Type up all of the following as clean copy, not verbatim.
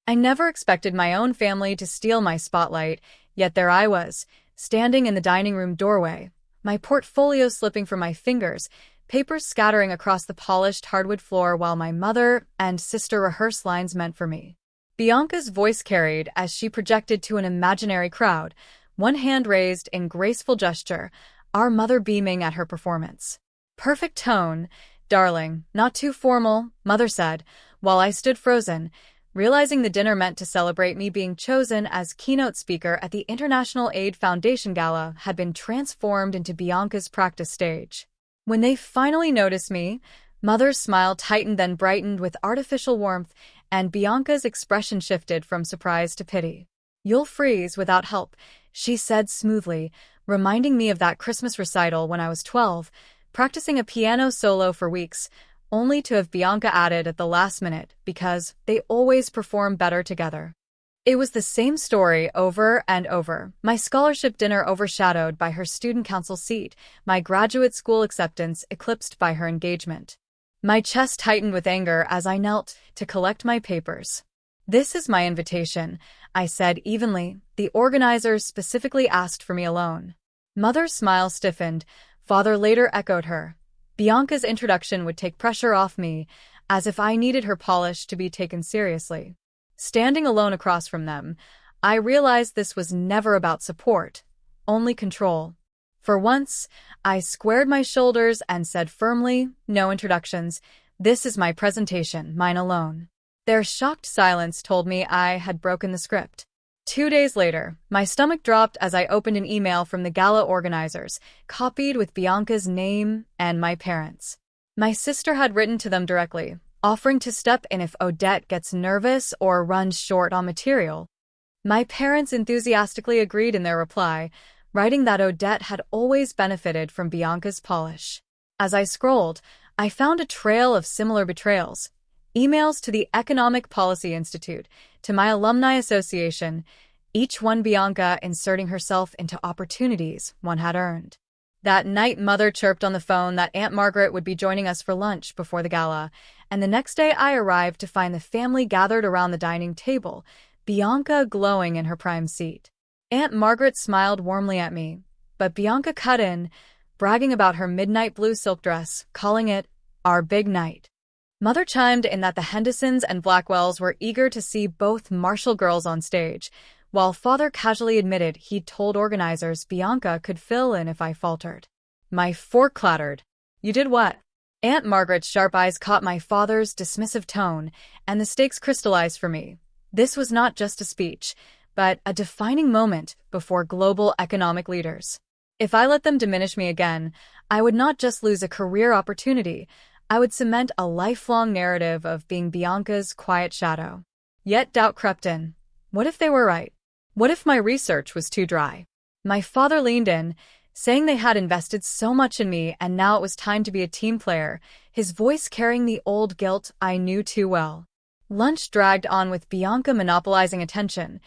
I never expected my own family to steal my spotlight, yet there I was, standing in the dining room doorway, my portfolio slipping from my fingers, papers scattering across the polished hardwood floor while my mother and sister rehearsed lines meant for me. Bianca's voice carried as she projected to an imaginary crowd, one hand raised in graceful gesture, our mother beaming at her performance. Perfect tone, darling, not too formal, mother said, while I stood frozen, realizing the dinner meant to celebrate me being chosen as keynote speaker at the International Aid Foundation Gala had been transformed into Bianca's practice stage. When they finally noticed me, Mother's smile tightened then brightened with artificial warmth, and Bianca's expression shifted from surprise to pity. "You'll freeze without help," she said smoothly, reminding me of that Christmas recital when I was 12, practicing a piano solo for weeks, only to have Bianca added at the last minute because they always perform better together. It was the same story over and over. My scholarship dinner overshadowed by her student council seat, my graduate school acceptance eclipsed by her engagement. My chest tightened with anger as I knelt to collect my papers. "This is my invitation," I said evenly. "The organizers specifically asked for me alone." Mother's smile stiffened. Father later echoed her. Bianca's introduction would take pressure off me, as if I needed her polish to be taken seriously. Standing alone across from them, I realized this was never about support, only control. For once, I squared my shoulders and said firmly, "No introductions. This is my presentation, mine alone." Their shocked silence told me I had broken the script. 2 days later, my stomach dropped as I opened an email from the gala organizers, copied with Bianca's name and my parents'. My sister had written to them directly, offering to step in if Odette gets nervous or runs short on material. My parents enthusiastically agreed in their reply, writing that Odette had always benefited from Bianca's polish. As I scrolled, I found a trail of similar betrayals. Emails to the Economic Policy Institute, to my alumni association, each one Bianca inserting herself into opportunities one had earned. That night, Mother chirped on the phone that Aunt Margaret would be joining us for lunch before the gala, and the next day I arrived to find the family gathered around the dining table, Bianca glowing in her prime seat. Aunt Margaret smiled warmly at me, but Bianca cut in, bragging about her midnight blue silk dress, calling it our big night. Mother chimed in that the Hendersons and Blackwells were eager to see both Marshall girls on stage, while Father casually admitted he'd told organizers Bianca could fill in if I faltered. My fork clattered. "You did what?" Aunt Margaret's sharp eyes caught my father's dismissive tone, and the stakes crystallized for me. This was not just a speech, but a defining moment before global economic leaders. If I let them diminish me again, I would not just lose a career opportunity, I would cement a lifelong narrative of being Bianca's quiet shadow. Yet doubt crept in. What if they were right? What if my research was too dry? My father leaned in, saying they had invested so much in me and now it was time to be a team player, his voice carrying the old guilt I knew too well. Lunch dragged on with Bianca monopolizing attention,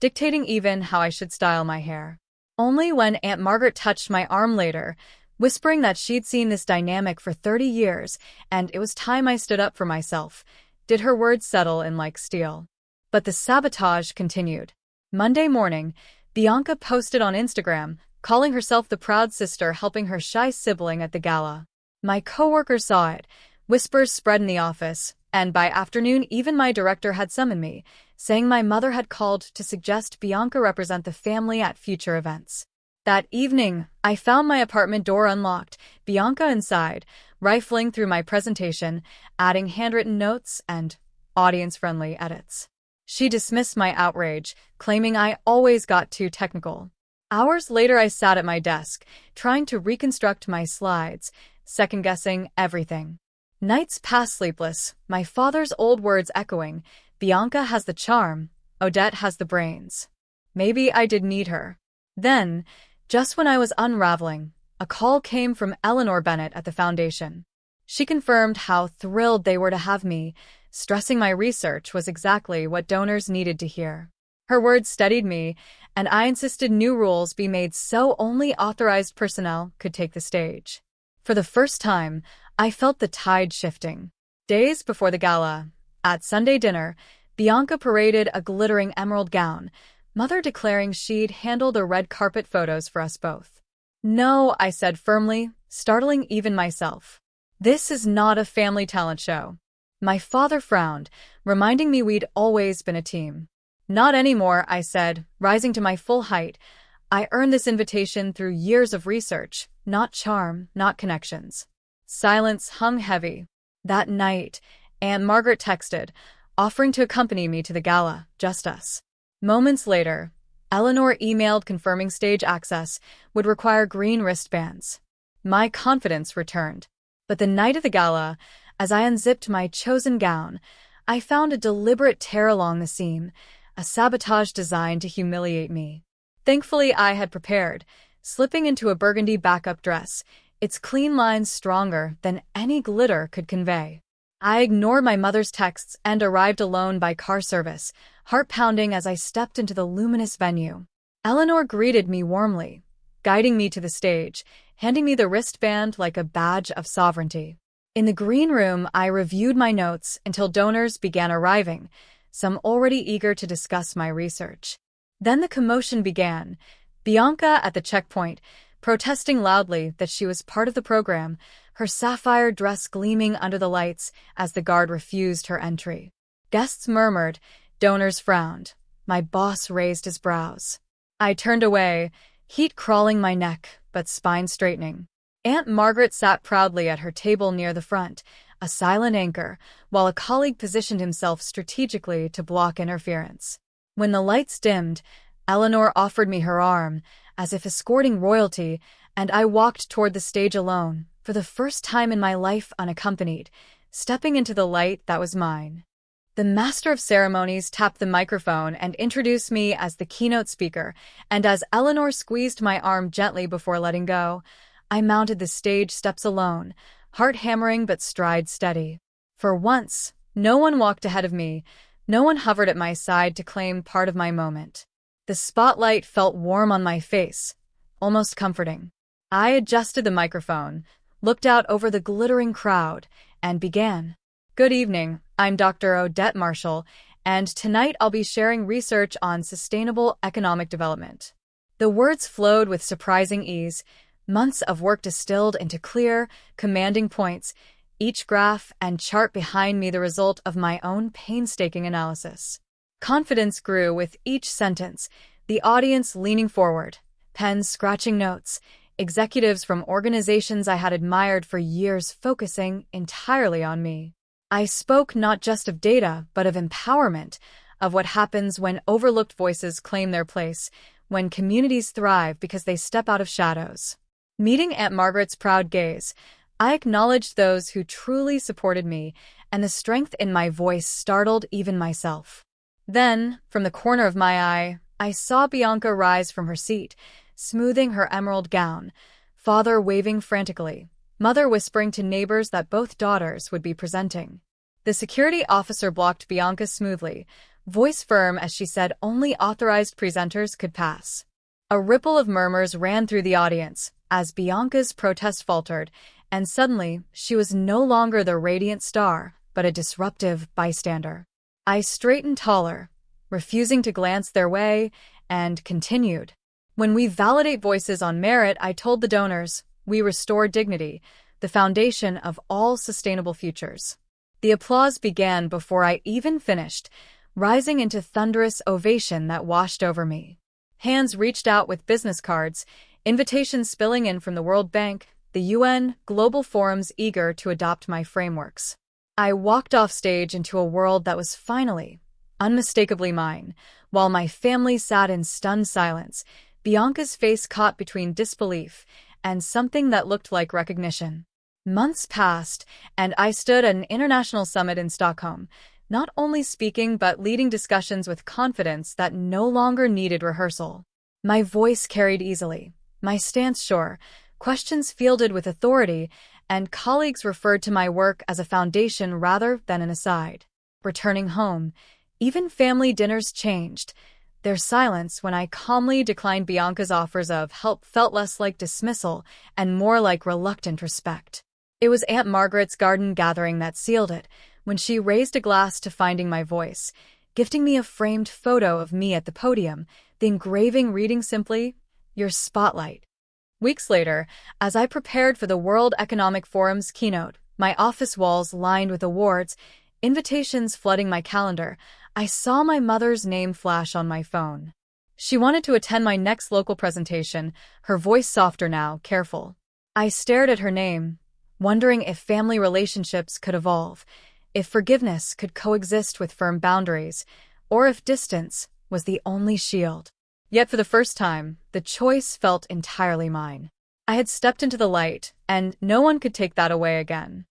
dictating even how I should style my hair. Only when Aunt Margaret touched my arm later, whispering that she'd seen this dynamic for 30 years, and it was time I stood up for myself, did her words settle in like steel. But the sabotage continued. Monday morning, Bianca posted on Instagram, calling herself the proud sister helping her shy sibling at the gala. My coworkers saw it, whispers spread in the office, and by afternoon even my director had summoned me, saying my mother had called to suggest Bianca represent the family at future events. That evening, I found my apartment door unlocked, Bianca inside, rifling through my presentation, adding handwritten notes and audience-friendly edits. She dismissed my outrage, claiming I always got too technical. Hours later I sat at my desk, trying to reconstruct my slides, second-guessing everything. Nights passed sleepless, my father's old words echoing, "Bianca has the charm, Odette has the brains." Maybe I did need her. Then, just when I was unraveling, a call came from Eleanor Bennett at the foundation. She confirmed how thrilled they were to have me, stressing my research was exactly what donors needed to hear. Her words steadied me, and I insisted new rules be made so only authorized personnel could take the stage. For the first time, I felt the tide shifting. Days before the gala, at Sunday dinner, Bianca paraded a glittering emerald gown, Mother declaring she'd handle the red carpet photos for us both. "No," I said firmly, startling even myself. "This is not a family talent show." My father frowned, reminding me we'd always been a team. "Not anymore," I said, rising to my full height. "I earned this invitation through years of research, not charm, not connections." Silence hung heavy. That night, Aunt Margaret texted, offering to accompany me to the gala, just us. Moments later, Eleanor emailed confirming stage access would require green wristbands. My confidence returned. But the night of the gala, as I unzipped my chosen gown, I found a deliberate tear along the seam, a sabotage designed to humiliate me. Thankfully, I had prepared, slipping into a burgundy backup dress, its clean lines stronger than any glitter could convey. I ignored my mother's texts and arrived alone by car service, heart pounding as I stepped into the luminous venue. Eleanor greeted me warmly, guiding me to the stage, handing me the wristband like a badge of sovereignty. In the green room, I reviewed my notes until donors began arriving, some already eager to discuss my research. Then the commotion began, Bianca at the checkpoint, protesting loudly that she was part of the program, her sapphire dress gleaming under the lights as the guard refused her entry. Guests murmured, donors frowned. My boss raised his brows. I turned away, heat crawling my neck, but spine straightening. Aunt Margaret sat proudly at her table near the front, a silent anchor, while a colleague positioned himself strategically to block interference. When the lights dimmed, Eleanor offered me her arm, as if escorting royalty, and I walked toward the stage alone, for the first time in my life unaccompanied, stepping into the light that was mine. The master of ceremonies tapped the microphone and introduced me as the keynote speaker, and as Eleanor squeezed my arm gently before letting go, I mounted the stage steps alone, heart hammering but stride steady. For once, no one walked ahead of me, no one hovered at my side to claim part of my moment. The spotlight felt warm on my face, almost comforting. I adjusted the microphone, looked out over the glittering crowd, and began. "Good evening, I'm Dr. Odette Marshall, and tonight I'll be sharing research on sustainable economic development." The words flowed with surprising ease, months of work distilled into clear, commanding points, each graph and chart behind me the result of my own painstaking analysis. Confidence grew with each sentence, the audience leaning forward, pens scratching notes, executives from organizations I had admired for years focusing entirely on me. I spoke not just of data, but of empowerment, of what happens when overlooked voices claim their place, when communities thrive because they step out of shadows. Meeting Aunt Margaret's proud gaze, I acknowledged those who truly supported me, and the strength in my voice startled even myself. Then, from the corner of my eye, I saw Bianca rise from her seat, smoothing her emerald gown, father waving frantically, mother whispering to neighbors that both daughters would be presenting. The security officer blocked Bianca smoothly, voice firm as she said only authorized presenters could pass. A ripple of murmurs ran through the audience as Bianca's protest faltered, and suddenly she was no longer the radiant star, but a disruptive bystander. I straightened taller, refusing to glance their way, and continued. "When we validate voices on merit," I told the donors, "we restore dignity, the foundation of all sustainable futures." The applause began before I even finished, rising into thunderous ovation that washed over me. Hands reached out with business cards, invitations spilling in from the World Bank, the UN, global forums eager to adopt my frameworks. I walked off stage into a world that was finally, unmistakably mine, while my family sat in stunned silence, Bianca's face caught between disbelief and something that looked like recognition. Months passed, and I stood at an international summit in Stockholm, not only speaking but leading discussions with confidence that no longer needed rehearsal. My voice carried easily, my stance sure, questions fielded with authority, and colleagues referred to my work as a foundation rather than an aside. Returning home, even family dinners changed. Their silence when I calmly declined Bianca's offers of help felt less like dismissal and more like reluctant respect. It was Aunt Margaret's garden gathering that sealed it, when she raised a glass to finding my voice, gifting me a framed photo of me at the podium, the engraving reading simply, "Your Spotlight." Weeks later, as I prepared for the World Economic Forum's keynote, my office walls lined with awards, invitations flooding my calendar, I saw my mother's name flash on my phone. She wanted to attend my next local presentation, her voice softer now, careful. I stared at her name, wondering if family relationships could evolve, if forgiveness could coexist with firm boundaries, or if distance was the only shield. Yet for the first time, the choice felt entirely mine. I had stepped into the light, and no one could take that away again.